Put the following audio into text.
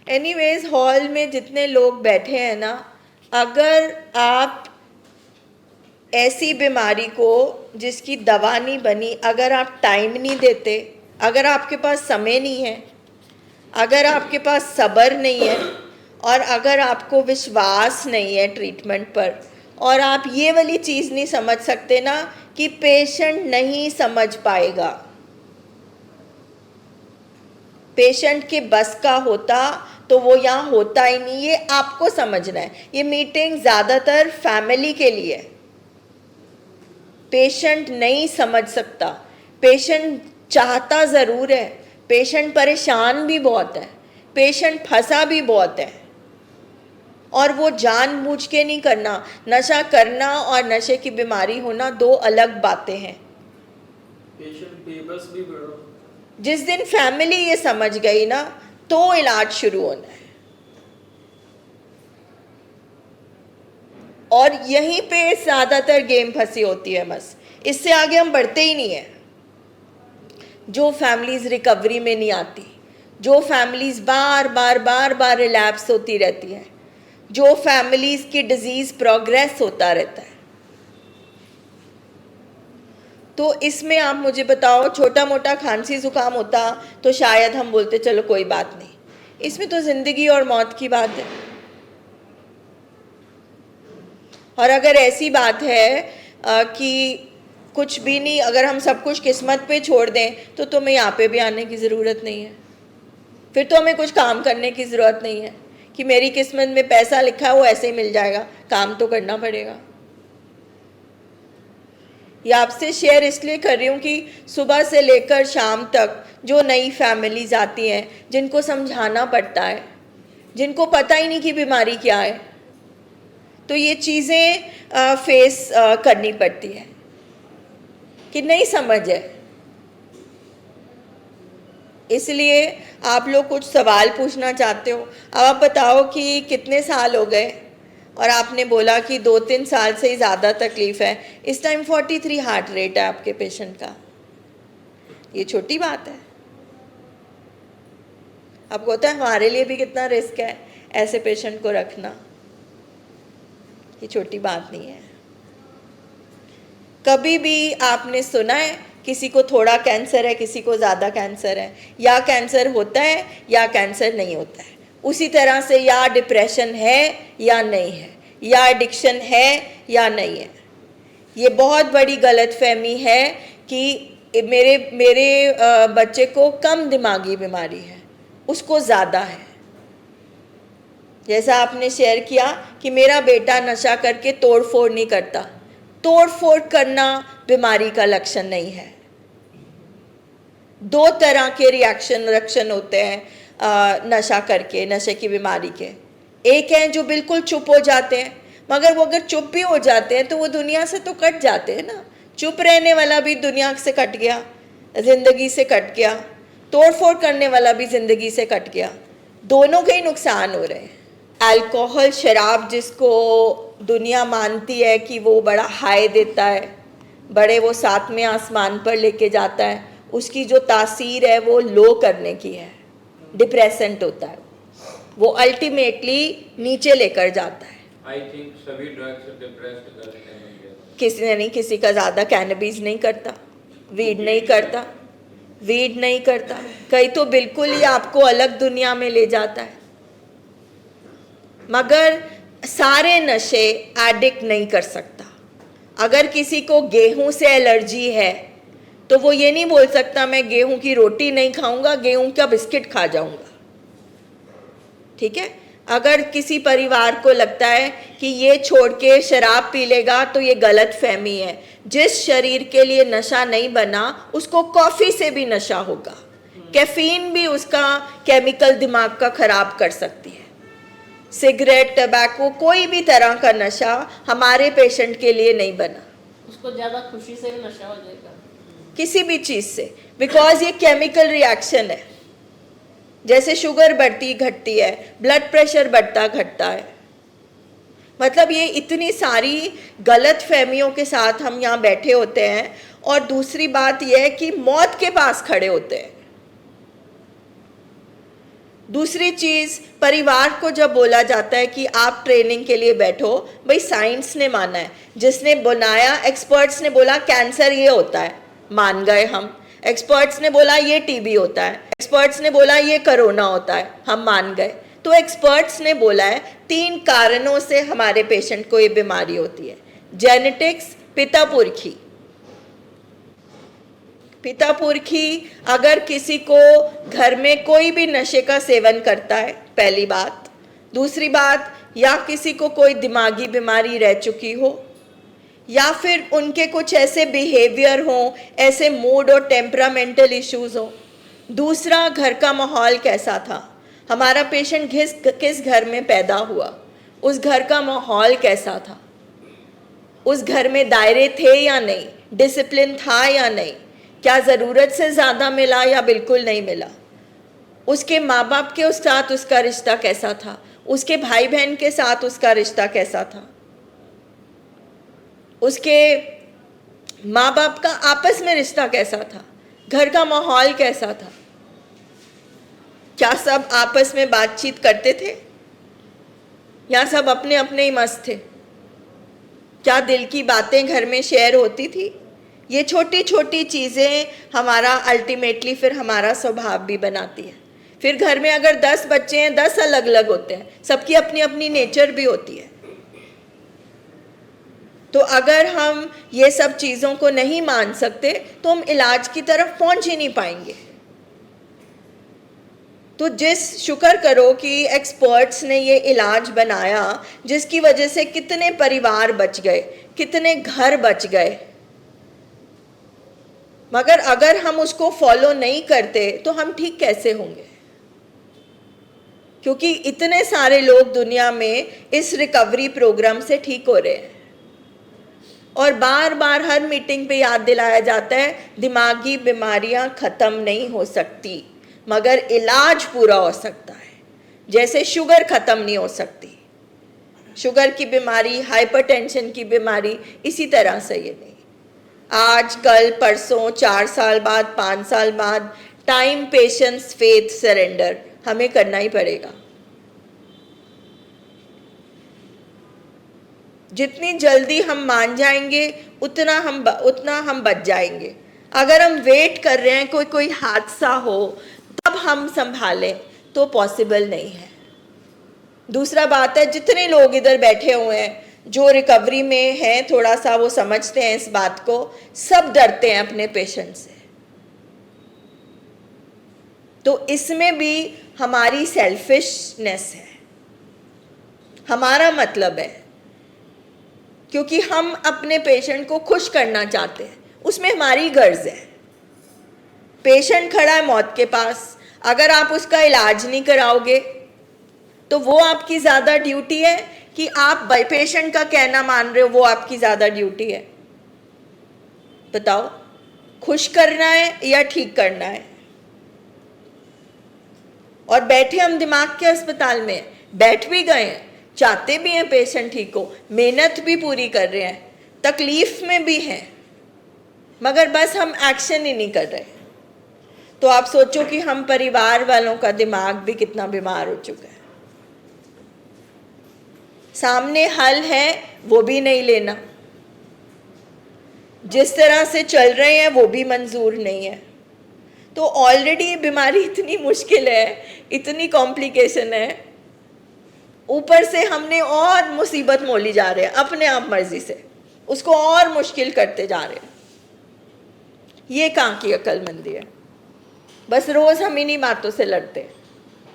Anyways, hall में जितने लोग बैठे हैं ना, अगर आप ऐसी बीमारी को जिसकी दवा नहीं बनी, अगर आप टाइम नहीं देते, अगर आपके पास समय नहीं है, अगर आपके पास सब्र नहीं है, और अगर आपको विश्वास नहीं है ट्रीटमेंट पर, और आप ये वाली चीज़ नहीं समझ सकते ना कि पेशेंट नहीं समझ पाएगा, पेशेंट के बस का होता तो वो यहाँ होता ही नहीं। ये आपको समझना है। ये मीटिंग ज़्यादातर फैमिली के लिए है। पेशेंट नहीं समझ सकता, पेशेंट चाहता ज़रूर है, पेशेंट परेशान भी बहुत है, पेशेंट फंसा भी बहुत है, और वो जानबूझ के नहीं करना। नशा करना और नशे की बीमारी होना दो अलग बातें हैं। पेशेंट बेबस भी बड़ो। जिस दिन फैमिली ये समझ गई ना, तो इलाज शुरू होना है। और यहीं पे ज़्यादातर गेम फंसी होती है बस, इससे आगे हम बढ़ते ही नहीं हैं। जो फैमिलीज़ रिकवरी में नहीं आती, जो फैमिलीज़ बार बार रिलैप्स होती रहती है, जो फैमिलीज़ की डिजीज़ प्रोग्रेस होता रहता है, तो इसमें आप मुझे बताओ, छोटा मोटा खांसी ज़ुकाम होता तो शायद हम बोलते चलो कोई बात नहीं। इसमें तो ज़िंदगी और मौत की बात है। और अगर ऐसी बात है कि कुछ भी नहीं, अगर हम सब कुछ किस्मत पे छोड़ दें, तो तुम्हें यहाँ पे भी आने की ज़रूरत नहीं है। फिर तो हमें कुछ काम करने की ज़रूरत नहीं है कि मेरी किस्मत में पैसा लिखा है वो ऐसे ही मिल जाएगा, काम तो करना पड़ेगा। ये आपसे शेयर इसलिए कर रही हूँ कि सुबह से लेकर शाम तक जो नई फैमिलीज आती हैं, जिनको समझाना पड़ता है, जिनको पता ही नहीं कि बीमारी क्या है, तो ये चीज़ें फेस करनी पड़ती है कि नहीं समझ है। इसलिए आप लोग कुछ सवाल पूछना चाहते हो। अब आप बताओ कि कितने साल हो गए, और आपने बोला कि 2-3 साल से ही ज़्यादा तकलीफ़ है। इस टाइम 43 हार्ट रेट है आपके पेशेंट का। ये छोटी बात है। आपको होता है हमारे लिए भी कितना रिस्क है ऐसे पेशेंट को रखना। ये छोटी बात नहीं है। कभी भी आपने सुना है किसी को थोड़ा कैंसर है, किसी को ज़्यादा कैंसर है, या कैंसर होता है या कैंसर नहीं होता है? उसी तरह से या डिप्रेशन है या नहीं है, या एडिक्शन है या नहीं है। ये बहुत बड़ी गलतफहमी है कि मेरे बच्चे को कम दिमागी बीमारी है, उसको ज़्यादा है। जैसा आपने शेयर किया कि मेरा बेटा नशा करके तोड़ फोड़ नहीं करता। तोड़ फोड़ करना बीमारी का लक्षण नहीं है। दो तरह के रिएक्शन होते हैं नशा करके, नशे की बीमारी के। एक है जो बिल्कुल चुप हो जाते हैं, मगर वो अगर चुप भी हो जाते हैं तो वो दुनिया से तो कट जाते हैं ना। चुप रहने वाला भी दुनिया से कट गया, ज़िंदगी से कट गया। तोड़ फोड़ करने वाला भी ज़िंदगी से कट गया। दोनों के ही नुकसान हो रहे हैं। अल्कोहल, शराब, जिसको दुनिया मानती है कि वो बड़ा हाई देता है, बड़े वो साथ में आसमान पर लेके जाता है, उसकी जो तासीर है वो लो करने की है, डिप्रेसेंट होता है, वो अल्टीमेटली नीचे लेकर जाता है। आई थिंक सभी ड्रग्स डिप्रेस्ड करते हैं। किसी ने नहीं, किसी का ज़्यादा कैनबीज नहीं करता, वीड नहीं करता, वीड नहीं करता, कई तो बिल्कुल ही आपको अलग दुनिया में ले जाता है। मगर सारे नशे एडिक्ट नहीं कर सकता। अगर किसी को गेहूं से एलर्जी है तो वो ये नहीं बोल सकता मैं गेहूं की रोटी नहीं खाऊंगा, गेहूं का बिस्किट खा जाऊंगा। ठीक है? अगर किसी परिवार को लगता है कि ये छोड़ के शराब पी लेगा तो ये गलत फहमी है। जिस शरीर के लिए नशा नहीं बना उसको कॉफ़ी से भी नशा होगा। कैफीन भी उसका केमिकल दिमाग का खराब कर सकती है। सिगरेट, टबैको, कोई भी तरह का नशा हमारे पेशेंट के लिए नहीं बना। उसको ज़्यादा खुशी से भी नशा हो जाएगा किसी भी चीज़ से, बिकॉज ये केमिकल रिएक्शन है। जैसे शुगर बढ़ती घटती है, ब्लड प्रेशर बढ़ता घटता है। मतलब ये इतनी सारी गलत फहमियों के साथ हम यहाँ बैठे होते हैं। और दूसरी बात यह है कि मौत के पास खड़े होते हैं। दूसरी चीज़, परिवार को जब बोला जाता है कि आप ट्रेनिंग के लिए बैठो, भाई साइंस ने माना है, जिसने बनाया, एक्सपर्ट्स ने बोला कैंसर ये होता है, मान गए हम। एक्सपर्ट्स ने बोला ये टीबी होता है, एक्सपर्ट्स ने बोला ये कोरोना होता है, हम मान गए। तो एक्सपर्ट्स ने बोला है 3 कारणों से हमारे पेशेंट को ये बीमारी होती है। जेनेटिक्स, पिता पुरखी। पिता पुरखी, अगर किसी को घर में कोई भी नशे का सेवन करता है, पहली बात। दूसरी बात, या किसी को कोई दिमागी बीमारी रह चुकी हो, या फिर उनके कुछ ऐसे बिहेवियर हो, ऐसे मूड और टेम्परामेंटल इश्यूज हो। दूसरा, घर का माहौल कैसा था, हमारा पेशेंट किस घर में पैदा हुआ, उस घर का माहौल कैसा था, उस घर में दायरे थे या नहीं, डिसिप्लिन था या नहीं, क्या ज़रूरत से ज़्यादा मिला या बिल्कुल नहीं मिला, उसके माँ बाप के साथ उसका रिश्ता कैसा था, उसके भाई बहन के साथ उसका रिश्ता कैसा था, उसके माँ बाप का आपस में रिश्ता कैसा था, घर का माहौल कैसा था, क्या सब आपस में बातचीत करते थे या सब अपने अपने ही मस्त थे, क्या दिल की बातें घर में शेयर होती थी। ये छोटी छोटी चीज़ें हमारा अल्टीमेटली फिर हमारा स्वभाव भी बनाती है। फिर घर में अगर 10 बच्चे हैं, 10 अलग अलग होते हैं, सबकी अपनी अपनी नेचर भी होती है। तो अगर हम ये सब चीज़ों को नहीं मान सकते तो हम इलाज की तरफ पहुंच ही नहीं पाएंगे। तो शुक्र करो कि एक्सपर्ट्स ने ये इलाज बनाया, जिसकी वजह से कितने परिवार बच गए, कितने घर बच गए। मगर अगर हम उसको फॉलो नहीं करते तो हम ठीक कैसे होंगे, क्योंकि इतने सारे लोग दुनिया में इस रिकवरी प्रोग्राम से ठीक हो रहे हैं। और बार बार हर मीटिंग पे याद दिलाया जाता है, दिमागी बीमारियां ख़त्म नहीं हो सकती, मगर इलाज पूरा हो सकता है। जैसे शुगर ख़त्म नहीं हो सकती, शुगर की बीमारी, हाइपरटेंशन की बीमारी, इसी तरह से ये नहीं। आज, कल, परसों, 4 साल बाद, 5 साल बाद, टाइम, पेशेंस, फेथ, सरेंडर हमें करना ही पड़ेगा। जितनी जल्दी हम मान जाएंगे उतना हम बच जाएंगे। अगर हम वेट कर रहे हैं कोई हादसा हो तब हम संभालें तो पॉसिबल नहीं है। दूसरा बात है, जितने लोग इधर बैठे हुए हैं जो रिकवरी में हैं, थोड़ा सा वो समझते हैं इस बात को, सब डरते हैं अपने पेशेंट से। तो इसमें भी हमारी सेल्फिशनेस है, हमारा मतलब है, क्योंकि हम अपने पेशेंट को खुश करना चाहते हैं, उसमें हमारी गर्ज है। पेशेंट खड़ा है मौत के पास, अगर आप उसका इलाज नहीं कराओगे तो वो आपकी ज़्यादा ड्यूटी है कि आप पेशेंट का कहना मान रहे हो, वो आपकी ज़्यादा ड्यूटी है। बताओ, खुश करना है या ठीक करना है? और बैठे हम दिमाग के अस्पताल में, बैठ भी गए हैं, चाहते भी हैं पेशेंट ठीक हो, मेहनत भी पूरी कर रहे हैं, तकलीफ में भी हैं, मगर बस हम एक्शन ही नहीं कर रहे। तो आप सोचो कि हम परिवार वालों का दिमाग भी कितना बीमार हो चुका है। सामने हल है वो भी नहीं लेना, जिस तरह से चल रहे हैं वो भी मंजूर नहीं है। तो ऑलरेडी बीमारी इतनी मुश्किल है, इतनी कॉम्प्लिकेशन है, ऊपर से हमने और मुसीबत मोली जा रहे हैं अपने आप मर्जी से, उसको और मुश्किल करते जा रहे हैं। ये कहाँ की अक्लमंदी है? बस रोज हम इन्हीं बातों से लड़ते हैं।